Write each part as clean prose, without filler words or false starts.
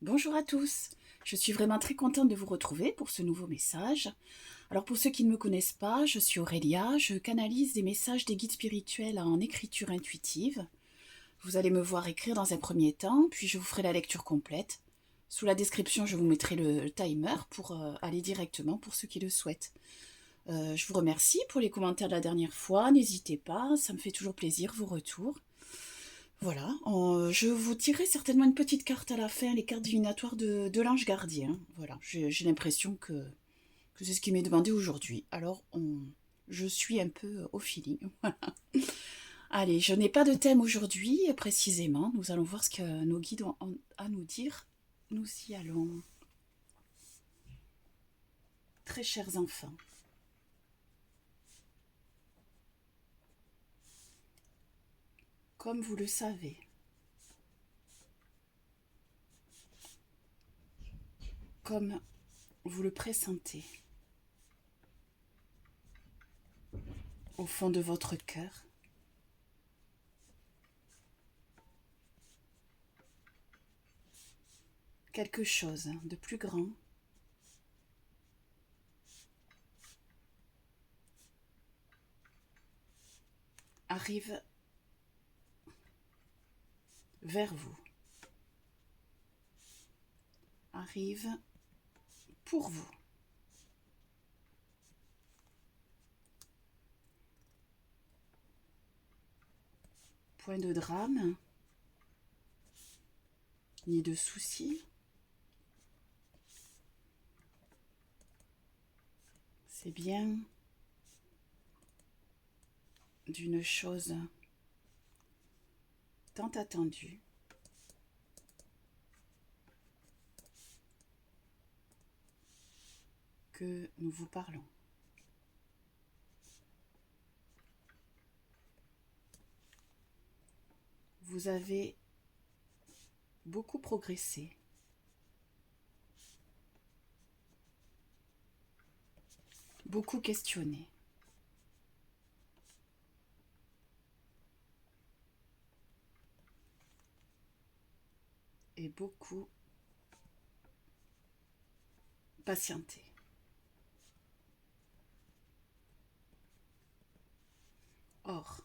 Bonjour à tous, je suis vraiment très contente de vous retrouver pour ce nouveau message. Alors pour ceux qui ne me connaissent pas, je suis Aurélia, je canalise des messages des guides spirituels en écriture intuitive. Vous allez me voir écrire dans un premier temps, puis je vous ferai la lecture complète. Sous la description, je vous mettrai le timer pour aller directement pour ceux qui le souhaitent. Je vous remercie pour les commentaires de la dernière fois, n'hésitez pas, ça me fait toujours plaisir vos retours. Voilà, je vous tirerai certainement une petite carte à la fin, les cartes divinatoires de l'ange gardien. Voilà, j'ai l'impression que c'est ce qui m'est demandé aujourd'hui. Alors, je suis un peu au feeling. Allez, je n'ai pas de thème aujourd'hui précisément. Nous allons voir ce que nos guides ont à nous dire. Nous y allons. Très chers enfants, comme vous le savez, comme vous le pressentez, au fond de votre cœur, quelque chose de plus grand arrive vers vous, arrive pour vous. Point de drame, ni de soucis. C'est bien d'une chose tant attendue que nous vous parlons. Vous avez beaucoup progressé, beaucoup questionné. Et beaucoup patienté. Or,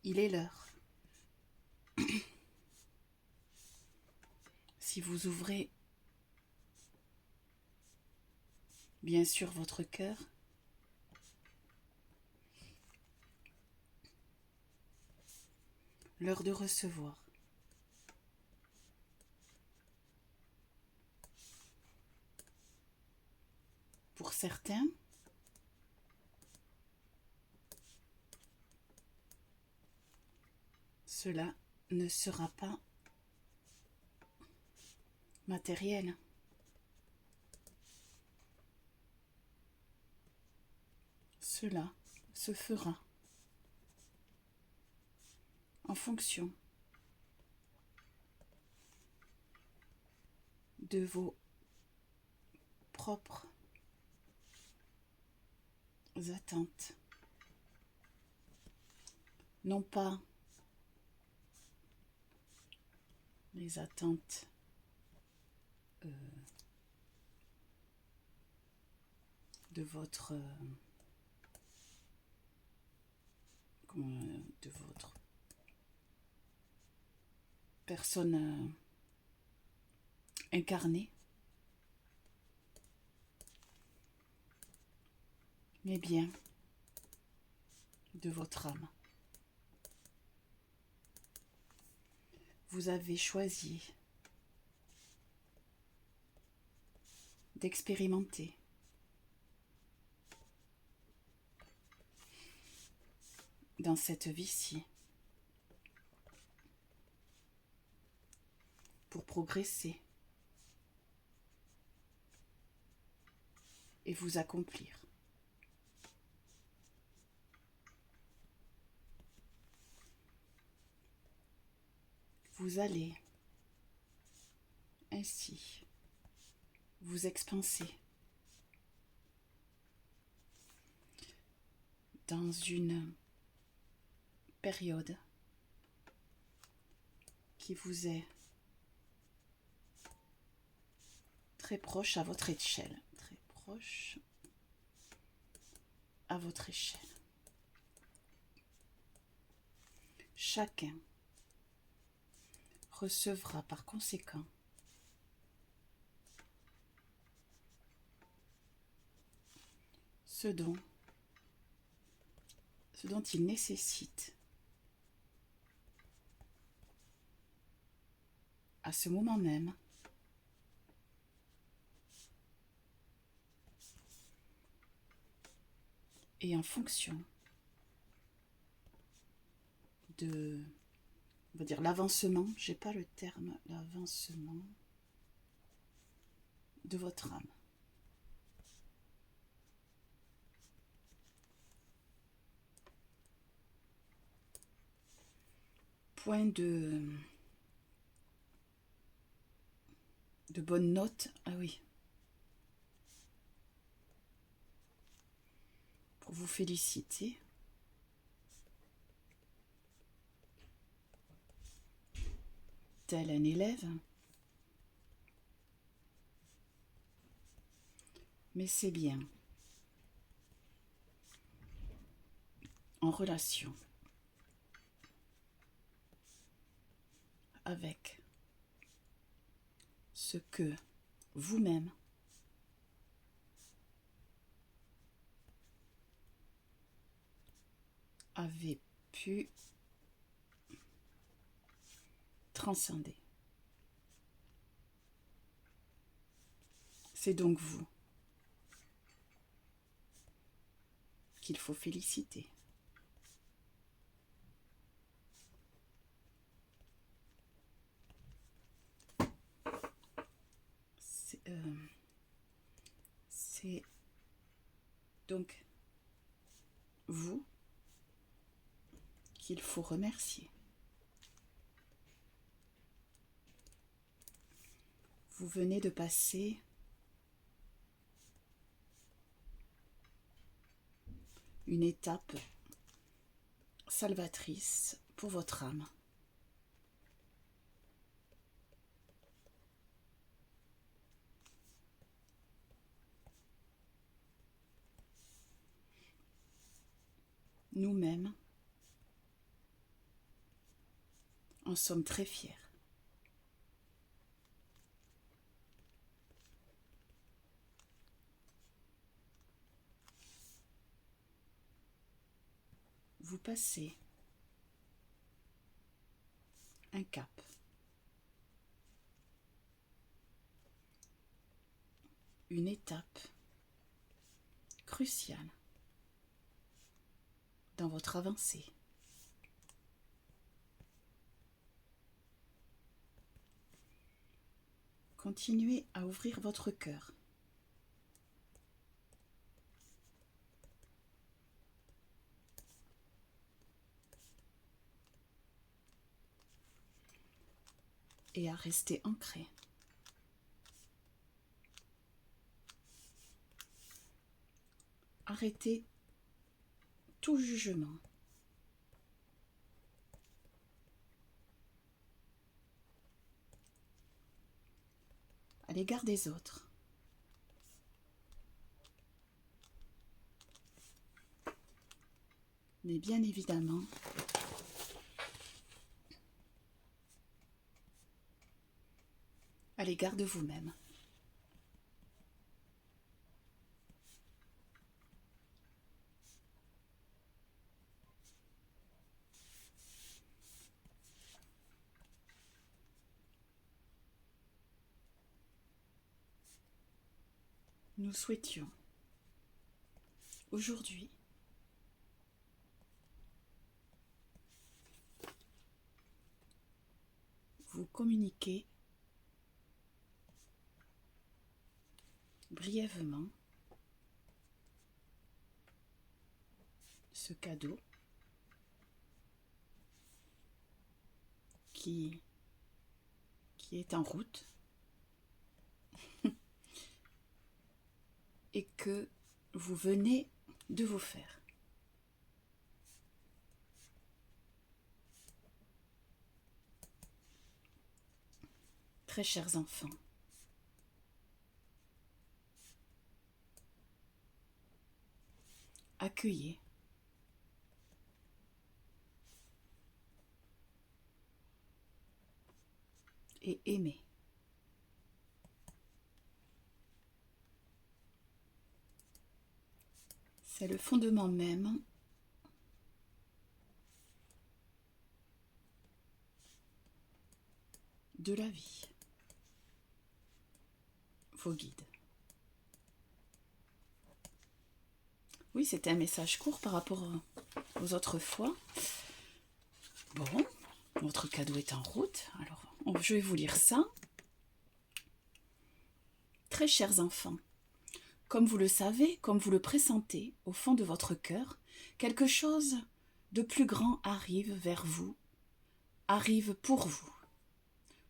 il est l'heure. Si vous ouvrez bien sûr votre cœur, l'heure de recevoir. Pour certains, cela ne sera pas matériel. Cela se fera en fonction de vos propres attentes. Non pas les attentes de votre personne incarnée, mais bien de votre âme. Vous avez choisi d'expérimenter dans cette vie-ci pour progresser et vous accomplir. Vous allez ainsi vous expanser dans une période qui vous est très proche à votre échelle. Très proche à votre échelle. Chacun recevra par conséquent ce dont il nécessite à ce moment même et en fonction de, on va dire l'avancement, j'ai pas le terme, l'avancement de votre âme. Point de bonnes notes, ah oui, pour vous féliciter. Tel un élève, mais c'est bien en relation avec ce que vous-même avez pu transcender. C'est donc vous qu'il faut féliciter. C'est donc vous qu'il faut remercier. Vous venez de passer une étape salvatrice pour votre âme. Nous-mêmes en sommes très fiers. Vous passez un cap. Une étape cruciale dans votre avancée. Continuez à ouvrir votre cœur. Et à rester ancré. Arrêtez tout jugement. À l'égard des autres. Mais bien évidemment, à l'égard de vous-même. Nous souhaitions aujourd'hui vous communiquer brièvement ce cadeau qui est en route et que vous venez de vous faire. Très chers enfants, accueillez. Et aimez. C'est le fondement même de la vie. Vos guides. Oui, c'était un message court par rapport aux autres fois. Bon, votre cadeau est en route. Alors, je vais vous lire ça. Très chers enfants, comme vous le savez, comme vous le pressentez au fond de votre cœur, quelque chose de plus grand arrive vers vous, arrive pour vous.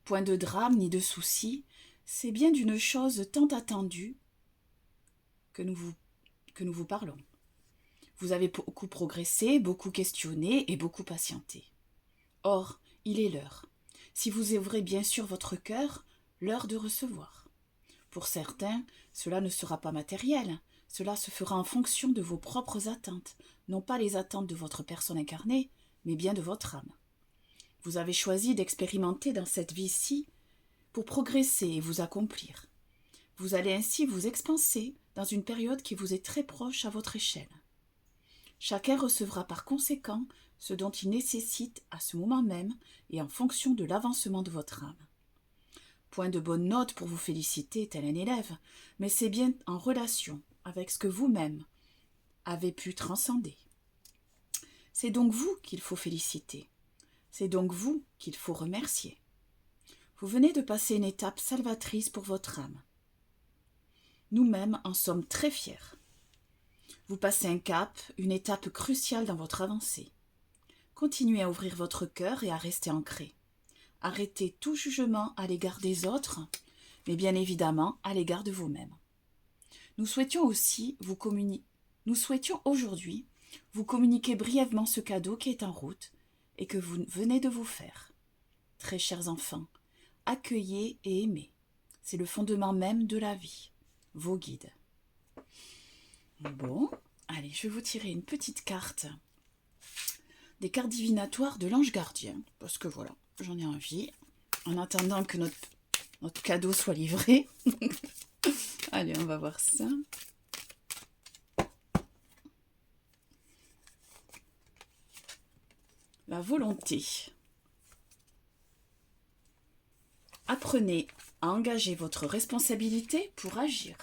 Point de drame ni de souci, c'est bien d'une chose tant attendue que nous vous parlons. Vous avez beaucoup progressé, beaucoup questionné et beaucoup patienté. Or, il est l'heure, si vous ouvrez bien sûr votre cœur, l'heure de recevoir. Pour certains, cela ne sera pas matériel, cela se fera en fonction de vos propres attentes, non pas les attentes de votre personne incarnée, mais bien de votre âme. Vous avez choisi d'expérimenter dans cette vie-ci pour progresser et vous accomplir. Vous allez ainsi vous expanser dans une période qui vous est très proche à votre échelle. Chacun recevra par conséquent ce dont il nécessite à ce moment même et en fonction de l'avancement de votre âme. Point de bonne note pour vous féliciter tel un élève, mais c'est bien en relation avec ce que vous-même avez pu transcender. C'est donc vous qu'il faut féliciter. C'est donc vous qu'il faut remercier. Vous venez de passer une étape salvatrice pour votre âme. Nous-mêmes en sommes très fiers. Vous passez un cap, une étape cruciale dans votre avancée. Continuez à ouvrir votre cœur et à rester ancré. Arrêtez tout jugement à l'égard des autres, mais bien évidemment à l'égard de vous-même. Nous souhaitions aujourd'hui vous communiquer brièvement ce cadeau qui est en route et que vous venez de vous faire. Très chers enfants, accueillez et aimez. C'est le fondement même de la vie. Vos guides. Bon, allez, je vais vous tirer une petite carte des cartes divinatoires de l'ange gardien, parce que voilà, j'en ai envie, en attendant que notre cadeau soit livré. Allez, on va voir ça. La volonté. Apprenez à engager votre responsabilité pour agir.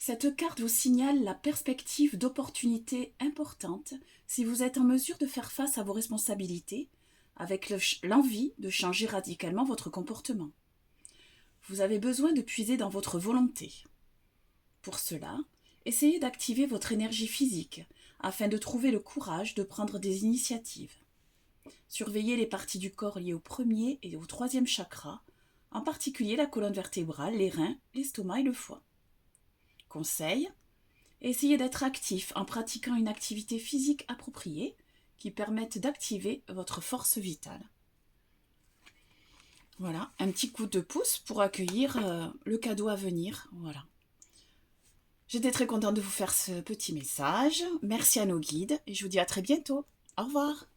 Cette carte vous signale la perspective d'opportunités importantes si vous êtes en mesure de faire face à vos responsabilités avec l'envie de changer radicalement votre comportement. Vous avez besoin de puiser dans votre volonté. Pour cela, essayez d'activer votre énergie physique afin de trouver le courage de prendre des initiatives. Surveillez les parties du corps liées au premier et au troisième chakra, en particulier la colonne vertébrale, les reins, l'estomac et le foie. Conseil, essayez d'être actif en pratiquant une activité physique appropriée qui permette d'activer votre force vitale. Voilà, un petit coup de pouce pour accueillir le cadeau à venir. Voilà. J'étais très contente de vous faire ce petit message. Merci à nos guides et je vous dis à très bientôt. Au revoir.